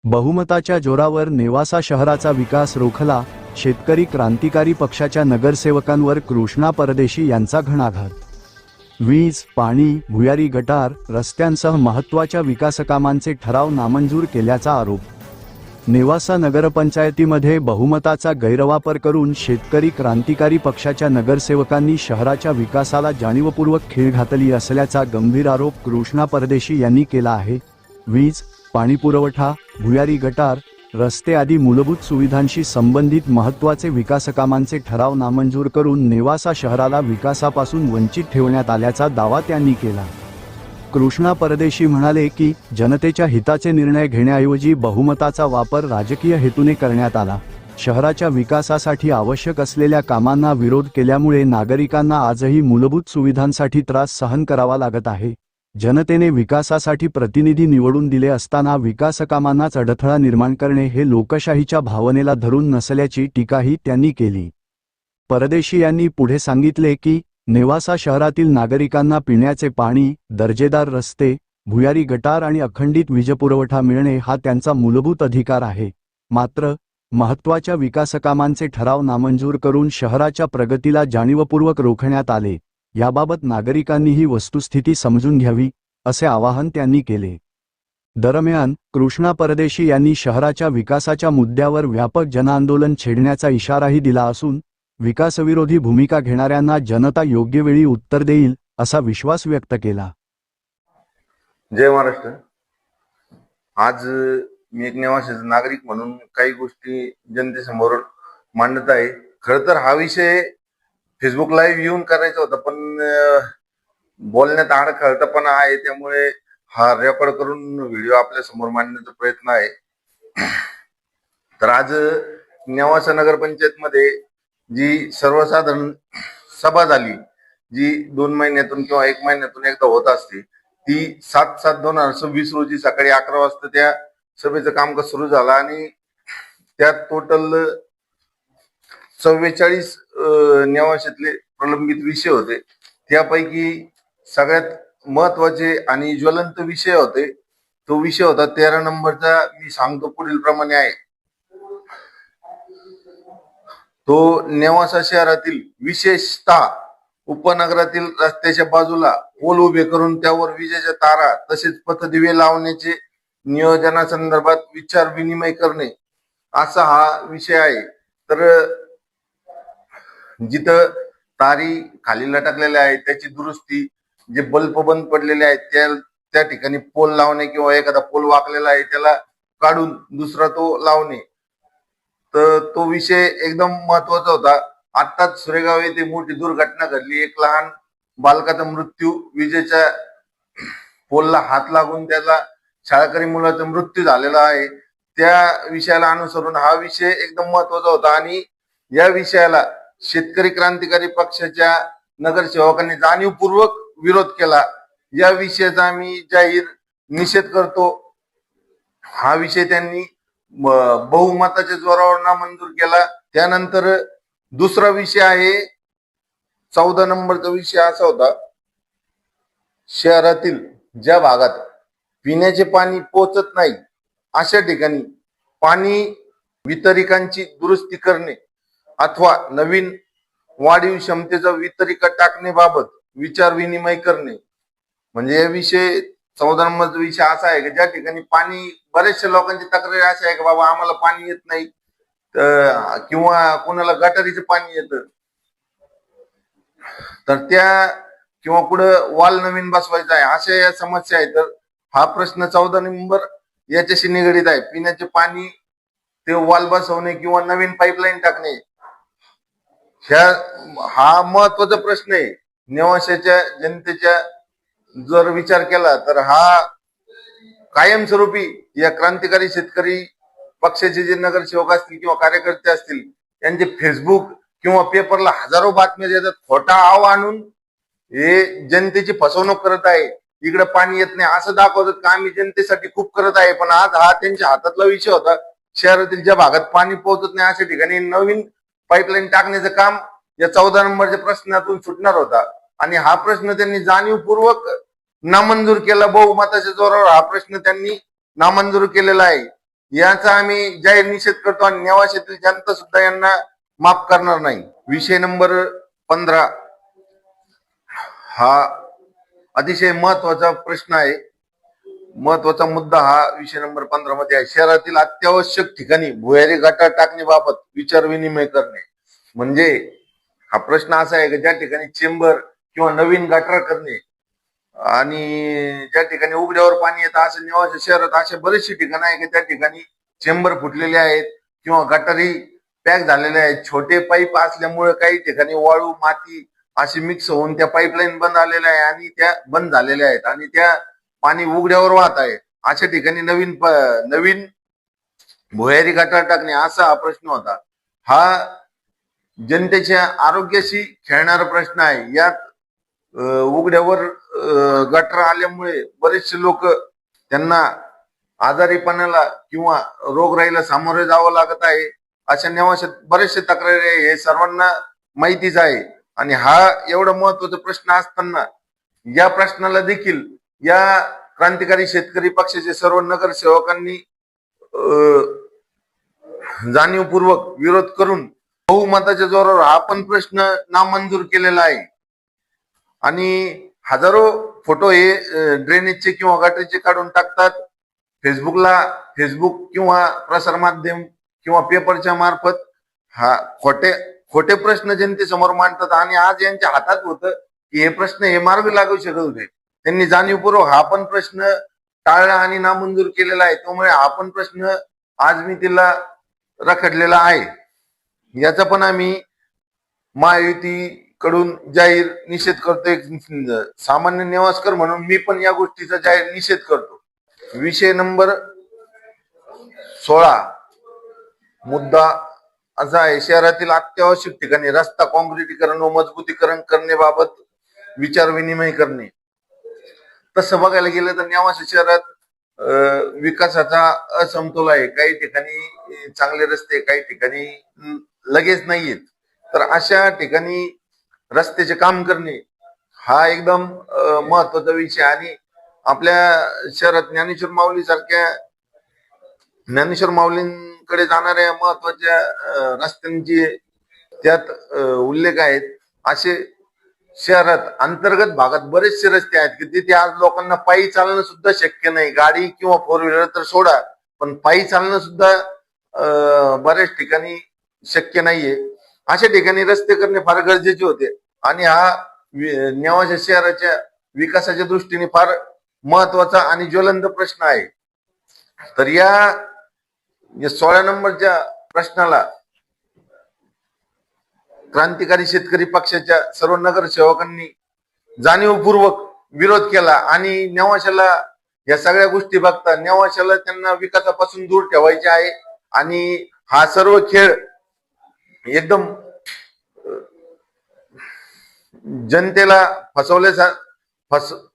बहुमताच्या जोरावर नेवासा शहराचा विकास रोखला. शेतकरी क्रांतिकारी पक्षाच्या नगरसेवकांवर कृष्णा परदेशी यांचा घणाघात. वीज, पाणी, भुयारी गटार, रस्त्यांसह महत्त्वाच्या विकासकामांचे ठराव नामंजूर केल्याचा आरोप. नेवासा नगरपंचायतीमध्ये बहुमताचा गैरवापर करून शेतकरी क्रांतिकारी पक्षाच्या नगरसेवकांनी शहराच्या विकासाला जाणीवपूर्वक खीळ घातली असल्याचा गंभीर आरोप कृष्णा परदेशी यांनी केला आहे. वीज, पाणीपुरवठा, भुयारी गटार, रस्ते आदी मूलभूत सुविधांशी संबंधित महत्त्वाचे विकासकामांचे ठराव नामंजूर करून नेवासा शहराला विकासापासून वंचित ठेवण्यात आल्याचा दावा त्यांनी केला. कृष्णा परदेशी म्हणाले की जनतेच्या हिताचे निर्णय घेण्याऐवजी बहुमताचा वापर राजकीय हेतूने करण्यात आला. शहराच्या विकासासाठी आवश्यक असलेल्या कामांना विरोध केल्यामुळे नागरिकांना आजही मूलभूत सुविधांसाठी त्रास सहन करावा लागत आहे. जनतेने विकासासाठी प्रतिनिधी निवडून दिले असताना विकासकामांनाच अडथळा निर्माण करणे हे लोकशाहीच्या भावनेला धरून नसल्याची टीकाही त्यांनी केली. परदेशी यांनी पुढे सांगितले की नेवासा शहरातील नागरिकांना पिण्याचे पाणी, दर्जेदार रस्ते, भुयारी गटार आणि अखंडित वीजपुरवठा मिळणे हा त्यांचा मूलभूत अधिकार आहे. मात्र महत्त्वाच्या विकासकामांचे ठराव नामंजूर करून शहराच्या प्रगतीला जाणीवपूर्वक रोखण्यात आले. याबाबत नागरिकांनीही वस्तुस्थिती समजून घ्यावी, असे आवाहन त्यांनी केले. दरम्यान कृष्णा परदेशी यांनी शहराच्या विकासाच्या मुद्द्यावर व्यापक जनआंदोलन छेडण्याचा इशाराही दिला असून विकासविरोधी भूमिका घेणाऱ्यांना जनता योग्य वेळी उत्तर देईल, असा विश्वास व्यक्त केला. जय महाराष्ट्र. आज मी एक नेवासाचा नागरिक म्हणून काही गोष्टी जनतेसमोर मांडत आहे. खरं तर हा विषय फेसबुक लाईव्ह येऊन करायचा होता, पण बोलण्यात आडखळतापणा आहे, त्यामुळे हा रेकॉर्ड करून व्हिडिओ आपल्या समोर मांडण्याचा प्रयत्न आहे. तर आज नेवासा नगरपंचायत मध्ये जी सर्वसाधारण सभा झाली, जी 2 महिन्यातून किंवा 1 महिन्यातून एकदा होत असते, ती 7/7/2026 रोजी सकाळी 11 वाजता त्या सभेचं कामकाज सुरू झालं आणि त्यात टोटल 44 नेवाशातले प्रलंबित विषय होते. त्यापैकी सगळ्यात महत्वाचे आणि ज्वलंत विषय होते, तो विषय होता 13 नंबरचा. मी सांगतो पुढील प्रमाणे आहे. तो नेवासा शहरातील विशेषतः उपनगरातील रस्त्याच्या बाजूला पोल उभे करून त्यावर विजेच्या तारा तसेच पथदिवे लावण्याचे नियोजनासंदर्भात विचार विनिमय करणे, असा हा विषय आहे. तर जिथं तारी खाली लटकलेल्या आहेत त्याची दुरुस्ती, जे बल्ब बंद पडलेले आहेत त्या ठिकाणी पोल लावणे किंवा एखादा पोल वाकलेला आहे त्याला काढून दुसरा तो लावणे, तर तो विषय एकदम महत्वाचा होता. आत्ताच सुरेगाव येथे मोठी दुर्घटना घडली. एक लहान बालकाचा मृत्यू विजेच्या पोलला हात लागून त्याला शाळकरी मुलाचा मृत्यू झालेला आहे. त्या विषयाला अनुसरून हा विषय एकदम महत्वाचा होता आणि या विषयाला शेतकरी क्रांतिकारी पक्षाच्या नगरसेवकांनी जाणीवपूर्वक विरोध केला. या विषयाचा आम्ही जाहीर निषेध करतो. हा विषय त्यांनी बहुमताच्या जोरावर नामंजूर केला. त्यानंतर दुसरा विषय आहे 14 नंबरचा विषय असा होता, शहरातील ज्या भागात पिण्याचे पाणी पोहोचत नाही अशा ठिकाणी पाणी वितरिकांची दुरुस्ती करणे अथवा नवीन वाढीव क्षमतेचा वितरिका टाकण्याबाबत विचार विनिमय करणे. म्हणजे या विषय 14 नंबरचा विषय असा आहे की ज्या ठिकाणी पाणी, बरेचशा लोकांची तक्रार अशी आहे की बाबा आम्हाला पाणी येत नाही किंवा कोणाला गटारीचं पाणी येतं, तर त्या किंवा पुढं वाल नवीन बसवायचा आहे, अशा या समस्या आहेत. तर हा प्रश्न 14 नंबर याच्याशी निगडीत आहे. पिण्याचे पाणी, ते वाल बसवणे किंवा नवीन पाईपलाईन टाकणे, हा महत्वाचा प्रश्न आहे. नेवाशाच्या जनतेच्या जर विचार केला तर हा कायमस्वरूपी या क्रांतिकारी शेतकरी पक्षाचे जे नगरसेवक असतील किंवा कार्यकर्ते असतील, यांचे फेसबुक किंवा पेपरला हजारो बातम्या देतात, खोटा आव आणून हे जनतेची फसवणूक करत आहे. इकडे पाणी येत नाही असं दाखवतात का आम्ही जनतेसाठी खूप करत आहे, पण आज हा त्यांच्या हातातला विषय होता. शहरातील ज्या भागात पाणी पोहोचत नाही अशा ठिकाणी नवीन पाईपलाईन टाकण्याचं काम या 14 नंबरच्या प्रश्नातून सुटणार होता आणि हा प्रश्न त्यांनी जाणीवपूर्वक नामंजूर केला. बहुमताच्या जोरावर हा प्रश्न त्यांनी नामंजूर केलेला आहे. याचा आम्ही जाहीर निषेध करतो आणि नेवाशातील जनता सुद्धा यांना माफ करणार नाही. विषय नंबर 15 हा अतिशय महत्वाचा प्रश्न आहे. महत्वाचा मुद्दा हा विषय नंबर 15 मध्ये आहे. शहरातील अत्यावश्यक ठिकाणी भुयारी गटार टाकणीबाबत विचार विनिमय करणे. म्हणजे हा प्रश्न असा आहे की ज्या ठिकाणी चेंबर किंवा नवीन गटार करणे आणि ज्या ठिकाणी उघड्यावर पाणी येतं असं नेवासा शहरात असे बरेचसे ठिकाण आहे की त्या ठिकाणी चेंबर फुटलेले आहेत किंवा गटारी पॅक झालेले आहेत. छोटे पाईप असल्यामुळे काही ठिकाणी वाळू माती अशी मिक्स होऊन त्या पाईपलाईन बंद आलेल्या आहे आणि त्या बंद झालेल्या आहेत आणि त्या पाणी उघड्यावर वाहत आहे. अशा ठिकाणी नवीन भुयारी गटार टाकणे असा हा प्रश्न होता. हा जनतेच्या आरोग्याशी खेळणारा प्रश्न आहे. यात उघड्यावर गटार आल्यामुळे बरेचसे लोक त्यांना आजारीपणाला किंवा रोगराईला सामोरे जावं लागत आहे. अशा नेवाशात बरेचसे तक्रारी आहे, हे सर्वांना माहितीच आहे. आणि हा एवढा महत्वाचा प्रश्न असताना या प्रश्नाला देखील या क्रांतिकारी शेतकरी पक्षाचे सर्व नगरसेवकांनी जाणीवपूर्वक विरोध करून बहुमताच्या जोरावर हा पण प्रश्न नामंजूर केलेला आहे. आणि हजारो फोटो हे ड्रेनेजचे किंवा गटारीचे काढून टाकतात. फेसबुक किंवा प्रसारमाध्यम किंवा पेपरच्या मार्फत हा खोटे प्रश्न जनतेसमोर मांडतात. आणि आज यांच्या हातात होतं की हे प्रश्न हे मार्ग लागू शकत होते. त्यांनी जाणीवपूर्वक हा पण प्रश्न टाळला आणि नामंजूर केलेला आहे. त्यामुळे हा पण प्रश्न आज मी तिला रखडलेला आहे. याचा पण आम्ही महायुतीकडून जाहीर निषेध करतोय. सामान्य नेवासकर म्हणून मी पण या गोष्टीचा जाहीर निषेध करतो. विषय नंबर 16 मुद्दा असा आहे, शहरातील अत्यावश्यक ठिकाणी रस्ता काँक्रिटीकरण व मजबूतीकरण करण्याबाबत विचार विनिमय करणे. तसं बघायला गेलं तर नेवासा शहरात विकासाचा असमतोल आहे. काही ठिकाणी चांगले रस्ते, काही ठिकाणी लगेच नाहीयेत. तर अशा ठिकाणी रस्त्याचे काम करणे हा एकदम महत्वाचा विषय. आणि आपल्या शहरात ज्ञानेश्वर माऊलींकडे जाणाऱ्या महत्वाच्या रस्त्यांची त्यात उल्लेख आहेत. असे शहरात अंतर्गत भागात बरेचसे रस्ते आहेत की तिथे आज लोकांना पायी चालणं सुद्धा शक्य नाही. गाडी किंवा 4 व्हीलर तर सोडा, पण पायी चालणं सुद्धा बऱ्याच ठिकाणी शक्य नाहीये. अशा ठिकाणी रस्ते करणे फार गरजेचे होते. आणि हा नेवासा शहराच्या विकासाच्या दृष्टीने फार महत्वाचा आणि ज्वलंत प्रश्न आहे. तर या 16 नंबरच्या प्रश्नाला क्रांतिकारी शेतकरी पक्षाच्या सर्व नगरसेवकांनी जाणीवपूर्वक विरोध केला. आणि नेवाशाला या सगळ्या गोष्टी बघता नेवाशाला त्यांना विकासापासून दूर ठेवायचे आहे. आणि हा सर्व खेळ एकदम जनतेला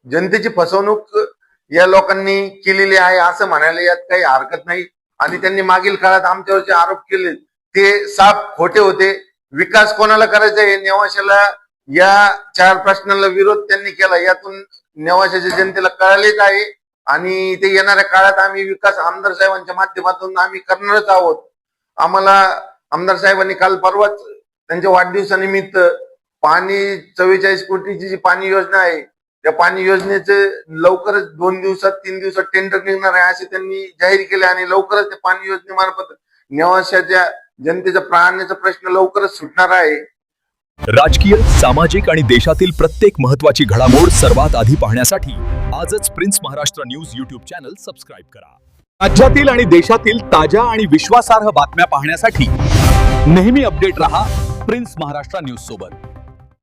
जनतेची फसवणूक या लोकांनी केलेली आहे असं म्हणायला यात काही हरकत नाही. आणि त्यांनी मागील काळात आमच्यावरचे आरोप केले ते साफ खोटे होते. विकास कोणाला करायचा आहे, नेवाशाला या 4 प्रश्नाला विरोध त्यांनी केला. यातून नेवाशाच्या जनतेला कळालेच आहे. आणि ते येणाऱ्या काळात आम्ही विकास आमदार साहेबांच्या माध्यमातून आम्ही करणारच आहोत. आम्हाला आमदार साहेबांनी काल परवाच त्यांच्या वाढदिवसानिमित्त 44 कोटीची जी पाणी योजना आहे त्या पाणी योजनेचे लवकरच 2 दिवसात 3 दिवसात टेंडर निघणार आहे असे त्यांनी जाहीर केले. आणि लवकरच त्या पाणी योजनेमार्फत नेवाशाच्या जनतेचा प्राण्याचा प्रश्न लवकरच सुटणार आहे. राजकीय, सामाजिक आणि देशातील प्रत्येक महत्त्वाची घडामोड सर्वात आधी पाहण्यासाठी आजच prince Maharashtra news YouTube channel subscribe करा. राज्यातील आणि देशातील ताज्या आणि विश्वासार्ह बातम्या पाहण्यासाठी नेहमी अपडेट रहा प्रिन्स महाराष्ट्र न्यूज सोबत.